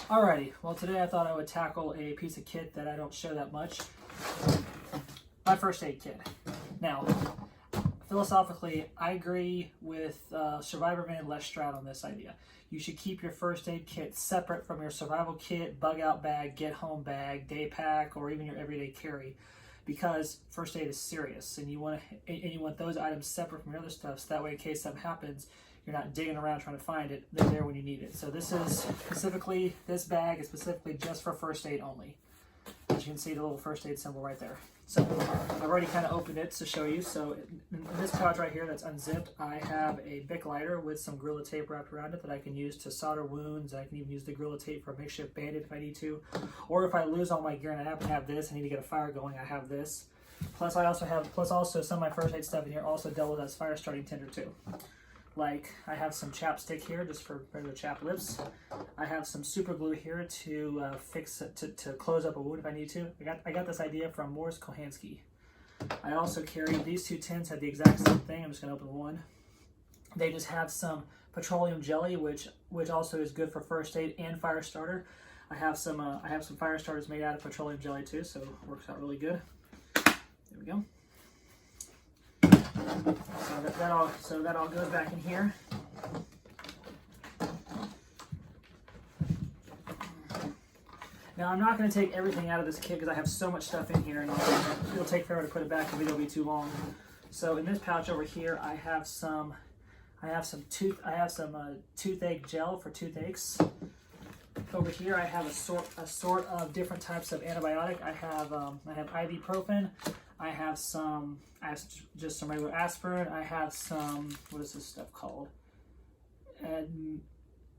Alrighty, well today I thought I would tackle a piece of kit that I don't show that much. My first aid kit. Now, philosophically, I agree with Survivorman Les Stroud on this idea. You should keep your first aid kit separate from your survival kit, bug out bag, get home bag, day pack, or even your everyday carry, because first aid is serious, and you want those items separate from your other stuff, so that way in case something happens, you're not digging around trying to find it. They're there when you need it. So this bag is specifically just for first aid only. As you can see, the little first aid symbol right there. So I've already kind of opened it to show you. So in this pouch right here that's unzipped, I have a Bic lighter with some Gorilla Tape wrapped around it that I can use to solder wounds. I can even use the Gorilla Tape for a makeshift bandit if I need to. Or if I lose all my gear and I happen to have this, I need to get a fire going, I have this. Plus also some of my first aid stuff in here also doubles as fire starting tinder too. Like, I have some chapstick here just for regular chap lips. I have some super glue here to fix it, to close up a wound if I need to. I got this idea from Morris Kohansky. I also carry these two tins, have the exact same thing. I'm just going to open one. They just have some petroleum jelly, which also is good for first aid and fire starter. I have some fire starters made out of petroleum jelly too, so it works out really good. There we go. So that all goes back in here. Now I'm not going to take everything out of this kit because I have so much stuff in here, and it'll take forever to put it back. The video will be too long. So in this pouch over here, I have some toothache gel for toothaches. Over here, I have a sort of different types of antibiotic. I have ibuprofen. I have just some regular aspirin. I have some, what is this stuff called?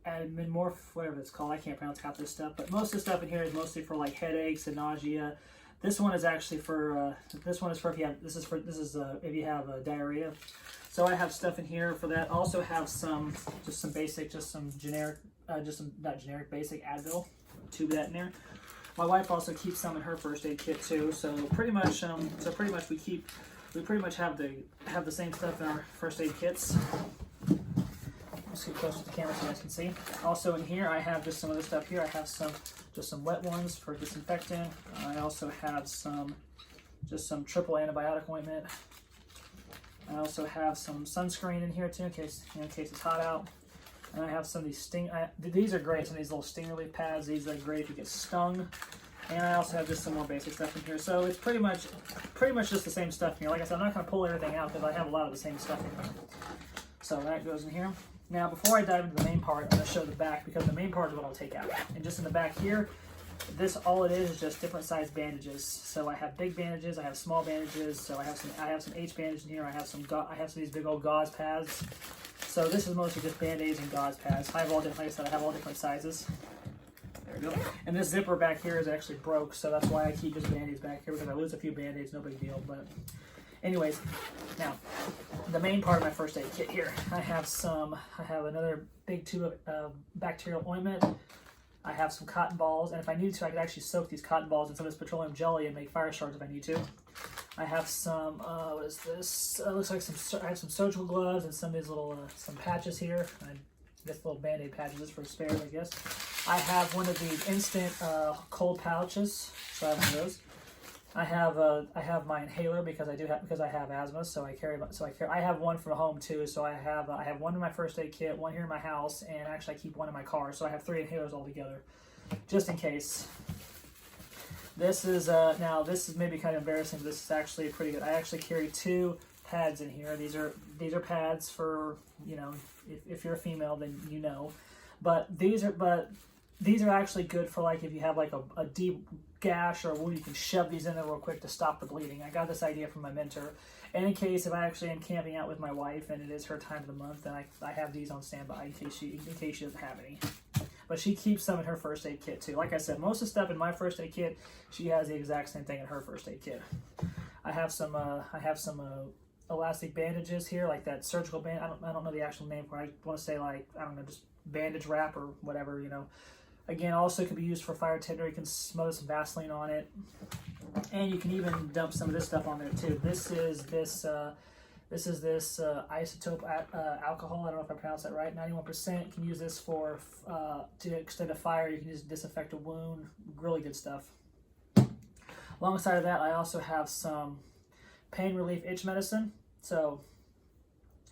Adminmorph, whatever it's called. I can't pronounce half this stuff, but most of the stuff in here is mostly for like headaches and nausea. This one is actually for if you have diarrhea. So I have stuff in here for that. I also have some basic Advil. Tube that in there. My wife also keeps some in her first aid kit too. So pretty much we pretty much have the same stuff in our first aid kits. Let's get closer to the camera so you guys can see. Also in here, I have just some other stuff here. I have just some wet ones for disinfectant. I also have some triple antibiotic ointment. I also have some sunscreen in here too, in case it's hot out. And I have some of these these are great, some of these little sting relief pads. These are great if you get stung. And I also have just some more basic stuff in here. So it's pretty much just the same stuff in here. Like I said, I'm not going to pull everything out because I have a lot of the same stuff in here. So that goes in here. Now, before I dive into the main part, I'm going to show the back because the main part is what I'll take out. And just in the back here, all it is just different size bandages. So I have big bandages, I have small bandages. So I have some H bandages in here. I have some of these big old gauze pads. So this is mostly just band-aids and gauze pads. I have all different sizes. There we go. And this zipper back here is actually broke, so that's why I keep just band-aids back here, because I lose a few band-aids, no big deal. But anyways, now the main part of my first aid kit here. I have another big tube of bacterial ointment. I have some cotton balls, and if I need to, I could actually soak these cotton balls in some of this petroleum jelly and make fire starters if I need to. I have some, what is this? Looks like I have some surgical gloves and some of these little, some patches here. I guess little band-aid patches for spares, I guess. I have one of these instant cold pouches, so I have one of those. I have my inhaler because I have asthma, so I have one from home too. So I have one in my first aid kit, one here in my house, and actually I keep one in my car. So I have 3 inhalers altogether, just in case. This is maybe kind of embarrassing, but this is actually pretty good. I actually carry 2 pads in here. These are pads for, if you're a female, then you know. But these are actually good for like if you have like a deep gash or a wound, you can shove these in there real quick to stop the bleeding. I got this idea from my mentor. And in case if I actually am camping out with my wife and it is her time of the month, then I have these on standby in case she doesn't have any. But she keeps some in her first aid kit too. Like I said, most of the stuff in my first aid kit, she has the exact same thing in her first aid kit. I have some elastic bandages here, like that surgical band. I don't know the actual name for it. I want to say just bandage wrap or whatever, Again, also can be used for fire tinder. You can smother some Vaseline on it, and you can even dump some of this stuff on there too. This This is this isotope alcohol. I don't know if I pronounced that right. 91%. You can use this for to extend a fire. You can use it to disinfect a wound. Really good stuff. Alongside of that, I also have some pain relief itch medicine. So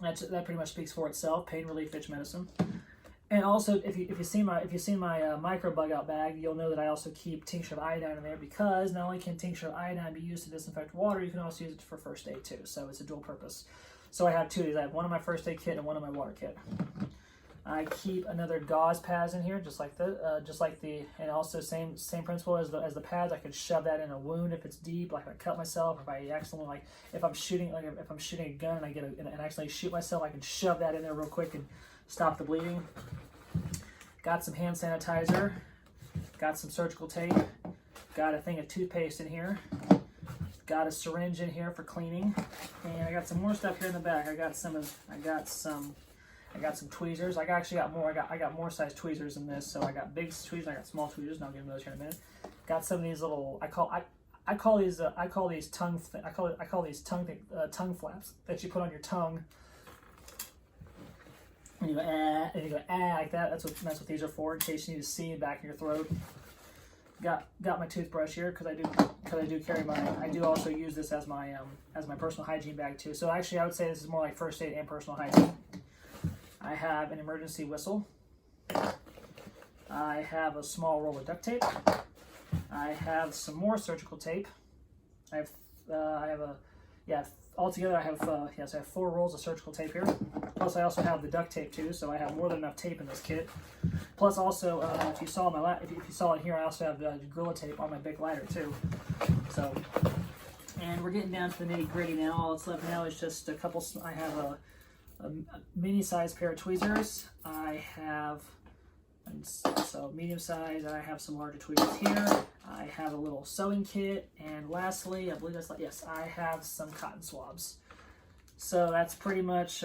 that pretty much speaks for itself. Pain relief itch medicine. And also, if you see my micro bug out bag, you'll know that I also keep tincture of iodine in there, because not only can tincture of iodine be used to disinfect water, you can also use it for first aid too. So it's a dual purpose. So I have two of these. I have one in my first aid kit and one in my water kit. I keep another gauze pads in here, just like and also same principle as the pads. I could shove that in a wound if it's deep, like I cut myself, or if I accidentally, if I'm shooting a gun and I and accidentally shoot myself, I can shove that in there real quick and stop the bleeding. Got some hand sanitizer, got some surgical tape, got a thing of toothpaste in here, got a syringe in here for cleaning, and I got some more stuff here in the back. I got some tweezers. I got more size tweezers in this. So I got big tweezers, I got small tweezers, and I'll give them those here in a minute. Got some of these little, I call these tongue flaps that you put on your tongue. And you go like that. That's what these are for, in case you need to see the back of your throat. Got my toothbrush here because I do carry I do also use this as my personal hygiene bag too. So actually, I would say this is more like first aid and personal hygiene. I have an emergency whistle. I have a small roll of duct tape. I have some more surgical tape. Altogether I have 4 rolls of surgical tape here. Plus I also have the duct tape too, so I have more than enough tape in this kit. Plus also, if you saw it here, I also have Gorilla Tape on my big lighter too. So, and we're getting down to the nitty gritty now. All that's left now is just a couple. I have a mini size pair of tweezers. I have medium size, and I have some larger tweezers here. I have a little sewing kit, and lastly, I believe I have some cotton swabs. So that's pretty much,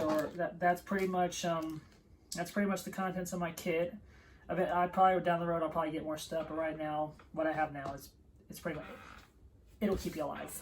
that's pretty much the contents of my kit. I probably down the road I'll probably get more stuff, but right now what I have now is it's pretty much, it'll keep you alive.